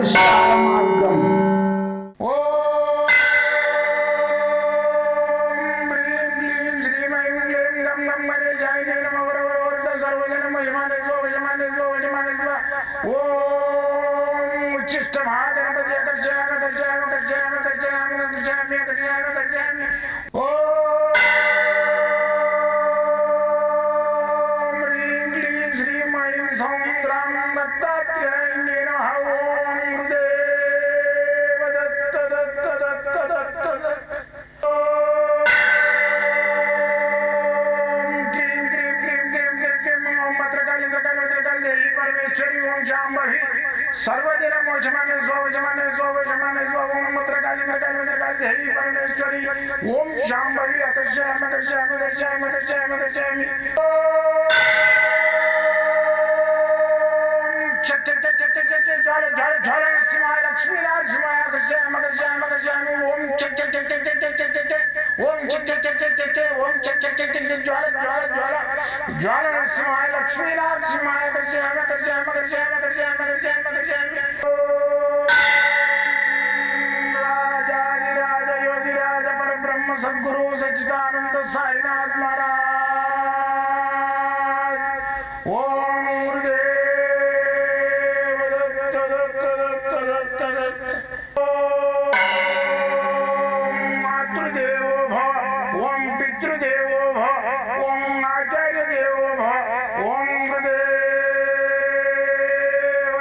పరిష్కార మార్గం. सर्वदिन मोचमाने स्वजमाने स्वजमाने स्वम मत्रकाली मत्रकाली मत्रकाली देवी परमेश्वरी ओम शांभवी अकर्षयामि अकर्षयामि अकर्षयामि अकर्षयामि अकर्षयामि चट चट चट चट चट ज्वाल ज्वाल ज्वाल नरसिंहाय लक्ष्मी नरसिंहाय अकर्षयामि अकर्षयामि अकर्षयामि ओम चट चट चट चट चट चट चट ओम चट चट चट चट चट ओम चट चट चट चट ज्वाल ज्वाल ज्वाल ज्वाल नरसिंहाय लक्ष्मी नरसिंहाय अकर्षयामि अकर्षयामि अकर्षयामि अकर्षयामि अकर्षयामि अकर्षयामि राजाधिराज योगिराज परब्रह्म सद्गुरु सच्चिदानंद साईनाथ महाराज ओम गुरुदेव दत्त दत्त दत्त दत्त दत्त ओम मातृदेवो भव ओम पितृदेवो भव ओम आचार्य देवो भव ओम गुरुदेव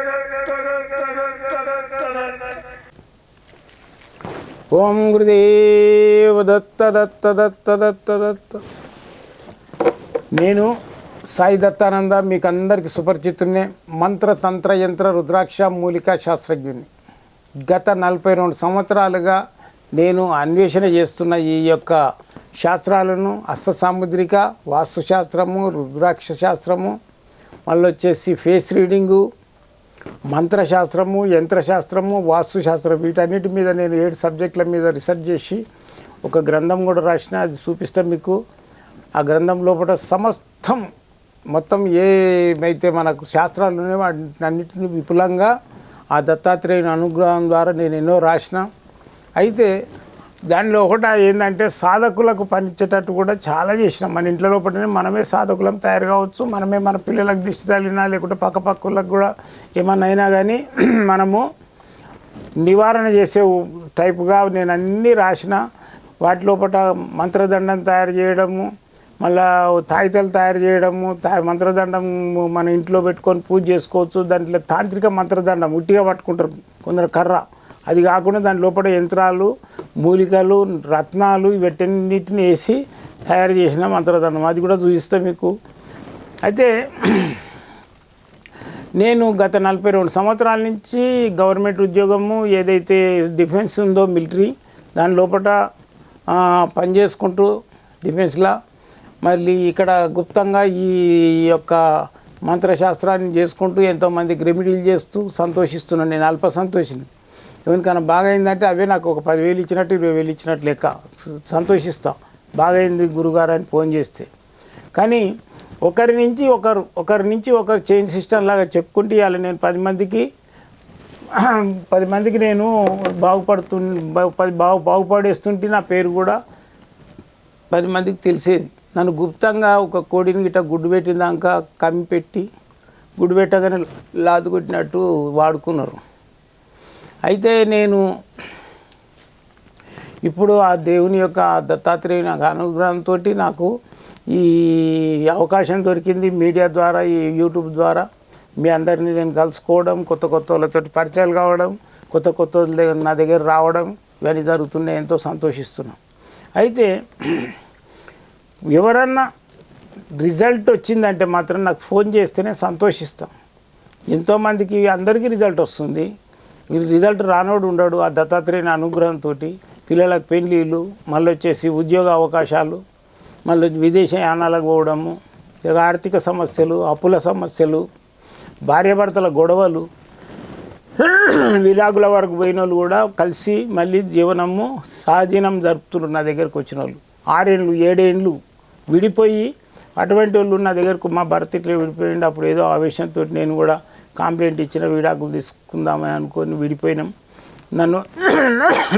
दत्त दत्त दत्त दत्त दत्त ఓం గురుదేవ దత్త దత్త దత్త దత్త దత్త. నేను సాయి దత్తానంద, మీకు అందరికీ సుపరిచితున్నే. మంత్ర తంత్ర యంత్ర రుద్రాక్ష మూలికా శాస్త్రజ్ఞుని. గత 42 సంవత్సరాలుగా నేను అన్వేషణ చేస్తున్న ఈ యొక్క శాస్త్రాలను హస్త సాముద్రిక, వాస్తుశాస్త్రము, రుద్రాక్ష శాస్త్రము, మళ్ళీ వచ్చేసి ఫేస్ రీడింగు, మంత్రశాస్త్రము, యంత్రశాస్త్రము, వాస్తుశాస్త్రం, వీటన్నిటి మీద నేను 7 సబ్జెక్టుల మీద రీసెర్చ్ చేసి ఒక గ్రంథం కూడా రాసిన. అది చూపిస్తాను మీకు. ఆ గ్రంథం లోపల సమస్తం మొత్తం ఏమైతే మనకు శాస్త్రాలు ఉన్నాయో వాటన్నిటిని విపులంగా ఆ దత్తాత్రేయుని అనుగ్రహం ద్వారా నేను ఎన్నో రాసిన. అయితే దానిలో ఒకటి ఏంటంటే సాధకులకు పనిచేటట్టు కూడా చాలా చేసినాం. మన ఇంట్లో లోపలనే మనమే సాధకులం తయారు కావచ్చు, మనమే మన పిల్లలకు దిష్టి తగిలినా లేకుంటే పక్కపక్కలకు కూడా ఏమన్నా అయినా కానీ మనము నివారణ చేసే టైపుగా నేను అన్నీ రాసిన. వాటి లోపల మంత్రదండం తయారు చేయడము, మళ్ళా తాయితలు తయారు చేయడము, మంత్రదండం మన ఇంట్లో పెట్టుకొని పూజ చేసుకోవచ్చు. దాంట్లో తాంత్రిక మంత్రదండం ఉట్టిగా పట్టుకుంటారు కొందరు కర్ర, అది కాకుండా దాని లోపల యంత్రాలు, మూలికలు, రత్నాలు వీటన్నిటిని వేసి తయారు చేసిన మంత్రదండం, అది కూడా చూపిస్తాను మీకు. అయితే నేను గత 42 సంవత్సరాల నుంచి గవర్నమెంట్ ఉద్యోగము ఏదైతే డిఫెన్స్ ఉందో మిలిటరీ, దాని లోపల పనిచేసుకుంటూ డిఫెన్స్లో మళ్ళీ ఇక్కడ గుప్తంగా ఈ యొక్క మంత్రశాస్త్రాన్ని చేసుకుంటూ ఎంతోమందికి రెమెడీలు చేస్తూ సంతోషిస్తున్నాను. నేను అల్ప సంతోషిని. ఎవరికైనా బాగా అయిందంటే అవే నాకు ఒక 10,000 ఇచ్చినట్టు 20,000 ఇచ్చినట్టు లెక్క సంతోషిస్తాం. బాగైంది గురుగారు అని ఫోన్ చేస్తే. కానీ ఒకరి నుంచి ఒకరు చైన్ సిస్టమ్ లాగా చెప్పుకుంటే ఇవాళ నేను 10 మందికి నేను బాగుపడేస్తుంటే నా పేరు కూడా 10 మందికి తెలిసేది. నన్ను గుప్తంగా ఒక కోడిని గిట్ట గుడ్డు పెట్టిన దాకా కమ్మి పెట్టి గుడ్డు పెట్టగానే లాదు కొట్టినట్టు వాడుకున్నారు. అయితే నేను ఇప్పుడు ఆ దేవుని యొక్క దత్తాత్రేయుని అనుగ్రహంతో నాకు ఈ అవకాశం దొరికింది. మీడియా ద్వారా, ఈ యూట్యూబ్ ద్వారా మీ అందరినీ నేను కలుసుకోవడం, కొత్త వాళ్ళతో పరిచయాలు కావడం, కొత్త నా దగ్గర రావడం, ఇవన్నీ జరుగుతున్నాయి. ఎంతో సంతోషిస్తున్నాం. అయితే ఎవరన్నా రిజల్ట్ వచ్చిందంటే మాత్రం నాకు ఫోన్ చేస్తేనే సంతోషిస్తాం. ఎంతోమందికి అందరికీ రిజల్ట్ వస్తుంది. రిజల్ట్ రానోడు ఉండడు. ఆ దత్తాత్రేయుని అనుగ్రహంతో పిల్లలకు పెళ్ళిళ్ళు, మళ్ళీ వచ్చేసి ఉద్యోగ అవకాశాలు, మళ్ళీ విదేశయానాలకు పోవడము, ఆర్థిక సమస్యలు, అప్పుల సమస్యలు, భార్యాభర్తల గొడవలు, విడాకుల వరకు పోయిన వాళ్ళు కూడా కలిసి మళ్ళీ జీవనము సాధీనం జరుపుతున్నారు. నా దగ్గరకు వచ్చిన వాళ్ళు 6 ఏళ్ళు 7 ఏళ్ళు విడిపోయి అటువంటి వాళ్ళు నా దగ్గరకు, మా భర్త ఇట్లా విడిపోయింది, అప్పుడు ఏదో ఆవేశంతో నేను కూడా కంప్లైంట్ ఇచ్చిన విడాకులు తీసుకుందామని అనుకొని విడిపోయినాం. నన్ను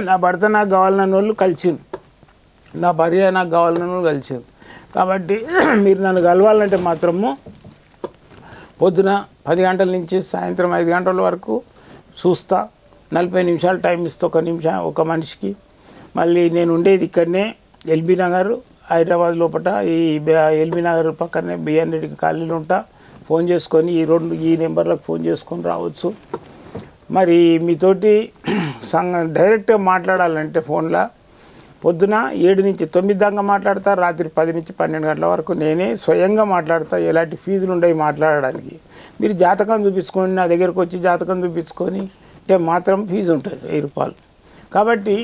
నా భర్త నాకు కావాలన్న వాళ్ళు కలిసింది, నా భార్య నాకు కావాలన్న వాళ్ళు కలిసింది. కాబట్టి మీరు నన్ను కలవాలంటే మాత్రము పొద్దున 10 గంటల నుంచి సాయంత్రం 5 గంటల వరకు చూస్తా. 40 నిమిషాలు టైం ఇస్తా ఒక మనిషికి. మళ్ళీ నేను ఉండేది ఇక్కడనే ఎల్బీ నగర్ హైదరాబాద్ లోపల. ఈ ఎల్బీ నగర్ పక్కనే బిఎన్ రెడ్డి కాలనీలో ఉంటా. ఫోన్ చేసుకొని ఈ నెంబర్లకు ఫోన్ చేసుకొని రావచ్చు. మరి మీతోటి డైరెక్ట్గా మాట్లాడాలంటే ఫోన్లో పొద్దున 7 నుంచి 9 దాకా మాట్లాడతా, రాత్రి 10 నుంచి 12 గంటల వరకు నేనే స్వయంగా మాట్లాడతా. ఎలాంటి ఫీజులు ఉండవు మాట్లాడడానికి. మీరు జాతకం చూపించుకొని నా దగ్గరకు వచ్చి జాతకం చూపించుకొని అంటే మాత్రం ఫీజు ఉంటుంది 1000 రూపాయలు. కాబట్టి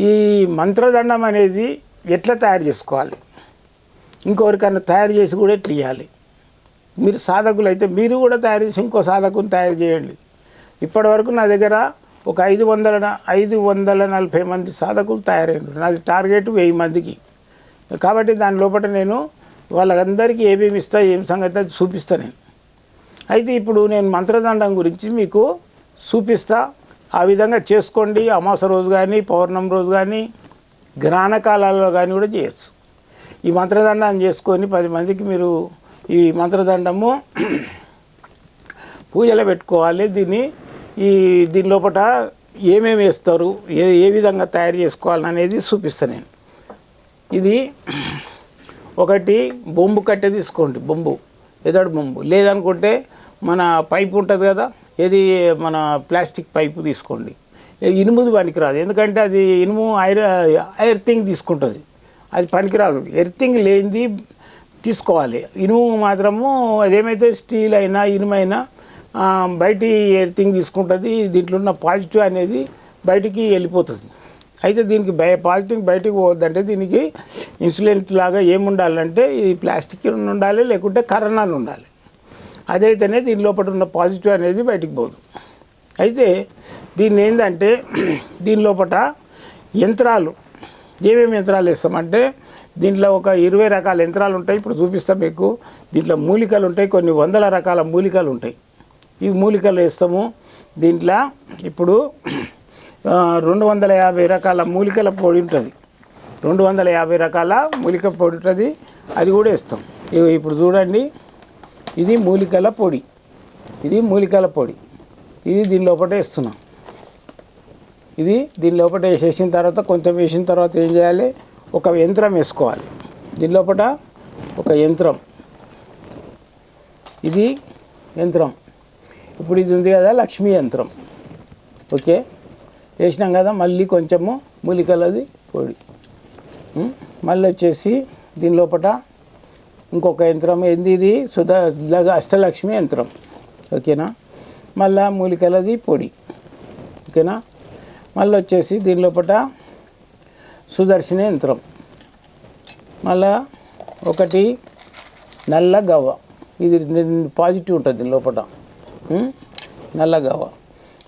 ఈ మంత్రదండం అనేది ఎట్లా తయారు చేసుకోవాలి, ఇంకొకరికన్నా తయారు చేసి కూడా ఎట్లా ఇవ్వాలి. మీరు సాధకులు అయితే మీరు కూడా తయారు చేసి ఇంకో సాధకుని తయారు చేయండి. ఇప్పటి వరకు నా దగ్గర ఒక 540 మంది సాధకులు తయారైనారు. నాది టార్గెట్ 1000 మందికి. కాబట్టి దాని లోపల నేను వాళ్ళందరికీ ఏమేమి ఇస్తా, ఏం సంగతి అది చూపిస్తా నేను. అయితే ఇప్పుడు నేను మంత్రదండం గురించి మీకు చూపిస్తా. ఆ విధంగా చేసుకోండి. అమావాస్య రోజు కానీ, పౌర్ణమి రోజు కానీ, గ్రహణ కాలాల్లో కానీ కూడా చేయొచ్చు. ఈ మంత్రదండాన్ని చేసుకొని 10 మందికి మీరు ఈ మంత్రదండము పూజలో పెట్టుకోవాలి. దీని లోపల ఏమేమి వేస్తారు, ఏ విధంగా తయారు చేసుకోవాలని అనేది చూపిస్తాను నేను. ఇది ఒకటి బొంబు కట్టె తీసుకోండి, ఎదడు బొంబు. లేదనుకుంటే మన పైపు ఉంటుంది కదా, ఏది మన ప్లాస్టిక్ పైపు తీసుకోండి. ఇనుముది పనికిరాదు, ఎందుకంటే అది ఇనుము ఎర్తింగ్ తీసుకుంటుంది, అది పనికిరాదు. ఎర్తింగ్ లేనిది తీసుకోవాలి. ఇనుము మాత్రము అదేమైతే స్టీల్ అయినా ఇనుమైనా బయటి ఎర్తింగ్ తీసుకుంటుంది. దీంట్లో ఉన్న పాజిటివ్ అనేది బయటికి వెళ్ళిపోతుంది. అయితే దీనికి పాజిటివ్ బయటికి పోవద్దంటే దీనికి ఇన్సులెంట్ లాగా ఏముండాలంటే ఈ ప్లాస్టిక్ ఉండాలి, లేకుంటే కరోనాలు ఉండాలి. అదైతేనే దీని లోపల ఉన్న పాజిటివ్ అనేది బయటికి పోదు. అయితే దీన్ని ఏంటంటే దీని లోపల యంత్రాలు, ఏమేమి యంత్రాలు వేస్తామంటే దీంట్లో ఒక 20 రకాల యంత్రాలు ఉంటాయి. ఇప్పుడు చూపిస్తాం మీకు. దీంట్లో మూలికలు ఉంటాయి, కొన్ని 100 రకాల మూలికలు ఉంటాయి. ఈ మూలికలు వేస్తాము. దీంట్లో ఇప్పుడు 250 రకాల మూలికల పొడి ఉంటుంది. 250 రకాల మూలిక పొడి ఉంటుంది, అది కూడా వేస్తాం. ఇప్పుడు చూడండి, ఇది మూలికల పొడి, ఇది దీని లోపల వేస్తున్నాం. ఇది దీని లోపల వేసేసిన తర్వాత కొంచెం వేసిన తర్వాత ఏం చేయాలి, ఒక యంత్రం వేసుకోవాలి. దీని లోపల ఒక యంత్రం, ఇది యంత్రం. ఇప్పుడు ఇది ఉంది కదా లక్ష్మీ యంత్రం. ఓకే, వేసినాం కదా. మళ్ళీ కొంచెము మూలికలది పొడి. మళ్ళీ వచ్చేసి దీని లోపల ఇంకొక యంత్రం ఏంది, ఇది అష్టలక్ష్మి యంత్రం. ఓకేనా. మళ్ళీ మూలికలది పొడి. ఓకేనా. మళ్ళీ వచ్చేసి దీని లోపల సుదర్శన యంత్రం. మళ్ళా ఒకటి నల్ల గవ్వ, ఇది పాజిటివ్ ఉంటుంది దీని లోపల, నల్ల గవ్వ.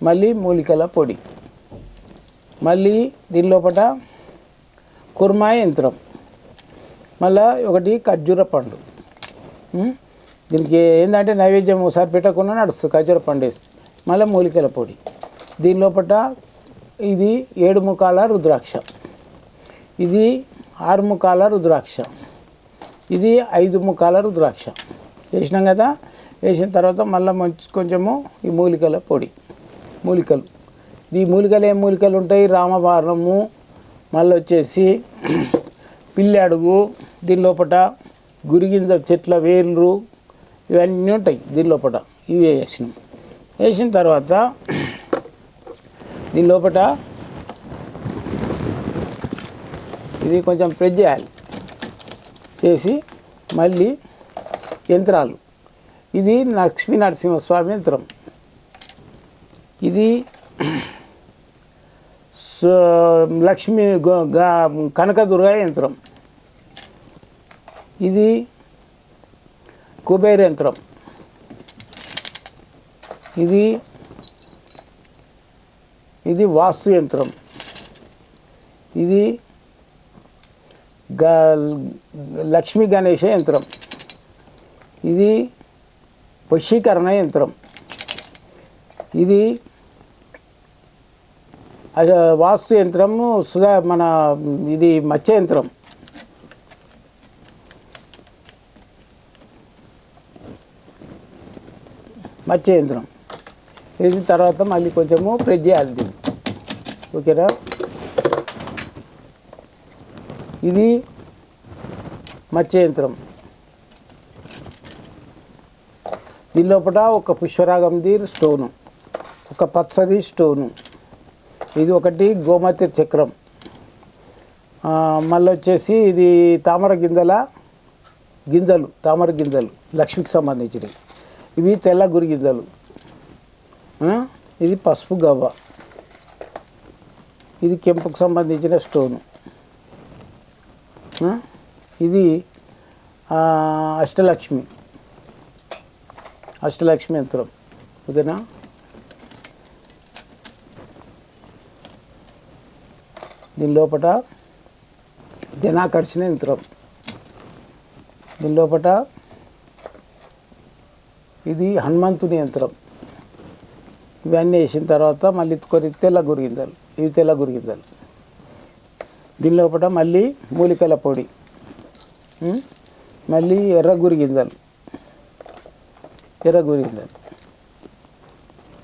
మళ్ళీ మూలికల పొడి. మళ్ళీ దీని లోపల కుర్మా యంత్రం. మళ్ళీ ఒకటి ఖర్జూర పండు. దీనికి ఏంటంటే నైవేద్యం ఒకసారి పెట్టకుండా నడుస్తుంది ఖర్జూర పండు వేస్తే. మళ్ళీ మూలికల పొడి. దీని లోపల ఇది 7 ముఖాల రుద్రాక్ష, ఇది 6 ముఖాల రుద్రాక్ష, ఇది 5 ముఖాల రుద్రాక్ష వేసినాం కదా. వేసిన తర్వాత మళ్ళీ కొంచెము ఈ మూలికల పొడి, మూలికలు. ఈ మూలికలు ఏం మూలికలు ఉంటాయి, రామబాణము, మళ్ళీ వచ్చేసి పిల్లి అడుగు, దీని లోపల గురిగింజ చెట్ల వేర్లు, ఇవన్నీ ఉంటాయి దీని లోపల. ఇవి వేసినాం. వేసిన తర్వాత దీని లోపల ఇది కొంచెం ప్రెస్ చేయాలి. చేసి మళ్ళీ యంత్రాలు, ఇది లక్ష్మీ నరసింహస్వామి యంత్రం, ఇది లక్ష్మీ కనకదుర్గ యంత్రం, ఇది కుబేర యంత్రం, ఇది వాస్తు యంత్రం, ఇది లక్ష్మీ గణేష యంత్రం, ఇది వశీకరణ యంత్రం. ఇది వాస్తు యంత్రము మన ఇది మత్స్య యంత్రం. మత్స్య యంత్రం వేసిన తర్వాత మళ్ళీ కొంచెము ప్రెస్ చేయాలి దీన్ని. ఓకేనా? ఇది మత్స్య యంత్రం. దీని లోపల ఒక పుష్పరాగంది స్టోను, ఒక పచ్చది స్టోను, ఇది ఒకటి గోమతి చక్రం, మళ్ళీ వచ్చేసి ఇది తామర గింజలు లక్ష్మికి సంబంధించినవి. ఇవి తెల్ల గురి గింజలు, ఇది పసుపు గవ్వ, ఇది కెంపుకు సంబంధించిన స్టోను, ఇది అష్టలక్ష్మి యంత్రం. ఓకేనా? దీని లోపల జనాకర్షణ యంత్రం. దీని లోపల ఇది హనుమంతుని యంత్రం. ఇవన్నీ వేసిన తర్వాత మళ్ళీ కొన్ని తెల్ల గురిగిందలు, ఇవి తెల్ల గురిగిందలు. దీని లోపల మళ్ళీ మూలికల పొడి, మళ్ళీ ఎర్ర గురిగిందలు,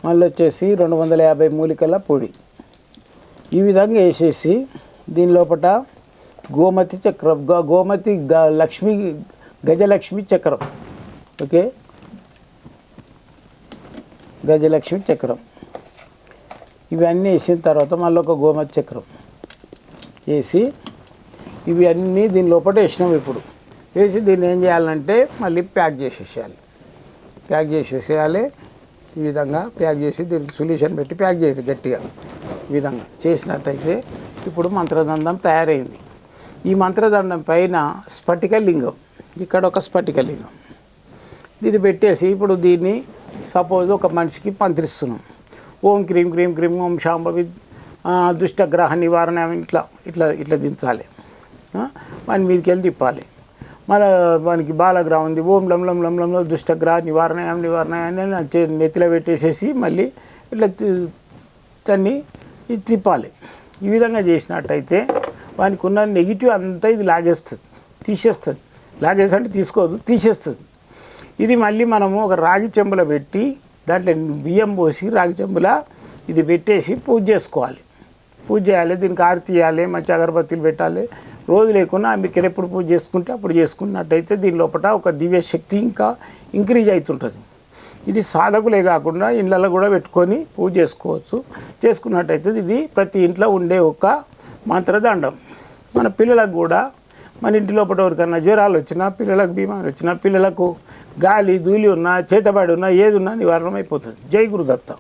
మళ్ళీ వచ్చేసి 250 మూలికల పొడి. ఈ విధంగా వేసేసి దీని లోపల గోమతి చక్రం, గజలక్ష్మి చక్రం. ఓకే, గజలక్ష్మి చక్రం. ఇవన్నీ వేసిన తర్వాత మళ్ళీ ఒక గోమతి చక్రం వేసి ఇవి అన్నీ దీని లోపల వేసినాం. ఇప్పుడు వేసి దీన్ని ఏం చేయాలంటే మళ్ళీ ప్యాక్ చేసేసేయాలి. ఈ విధంగా ప్యాక్ చేసి దీనికి సొల్యూషన్ పెట్టి ప్యాక్ చేయండి గట్టిగా. ఈ విధంగా చేసినట్టయితే ఇప్పుడు మంత్రదండం తయారైంది. ఈ మంత్రదండం పైన స్ఫటికలింగం, ఇక్కడ ఒక స్ఫటికలింగం, దీన్ని పెట్టేసి ఇప్పుడు దీన్ని సపోజ్ ఒక మనిషికి మంత్రిస్తున్నాం. ఓం క్రీం క్రీం క్రీం ఓం శాంభవి దుష్టగ్రహ నివారణ, ఇట్లా దించాలి. వాని మీదకి వెళ్ళి తిప్పాలి. మళ్ళీ మనకి బాలగ్రహం ఉంది, ఓం లం లం లం లంలో దుష్టగ్రహ నివారణ అని నెత్తిలో పెట్టేసేసి మళ్ళీ ఇట్లా దాన్ని తిప్పాలి. ఈ విధంగా చేసినట్టయితే వానికి ఉన్న నెగిటివ్ అంతా ఇది తీసేస్తుంది. లాగేసి అంటే తీసుకోదు, తీసేస్తుంది. ఇది మళ్ళీ మనము ఒక రాగి చెంబులో పెట్టి దాంట్లో బియ్యం పోసి రాగి చెంబుల ఇది పెట్టేసి పూజ చేయాలి. దీనికి ఆరతి ఇవ్వాలి, మంచి అగరబత్తీలు పెట్టాలి. రోజు లేకుండా మీకు ఎప్పుడు పూజ చేసుకుంటే అప్పుడు చేసుకున్నట్టయితే దీని లోపల ఒక దివ్య శక్తి ఇంకా ఇంక్రీజ్ అవుతుంటుంది. ఇది సాధకులే కాకుండా ఇళ్ళల్లో కూడా పెట్టుకొని పూజ చేసుకున్నట్టయితే ఇది ప్రతి ఇంట్లో ఉండే ఒక మంత్రదండం. మన పిల్లలకు కూడా, మన ఇంటి లోపల ఎవరికన్నా జ్వరాలు వచ్చినా, పిల్లలకు బీమారు వచ్చినా, పిల్లలకు గాలి ధూళి ఉన్నా, చేతబడి ఉన్నా, ఏది ఉన్నా నివారణ అయిపోతుంది. జై గురుదత్త.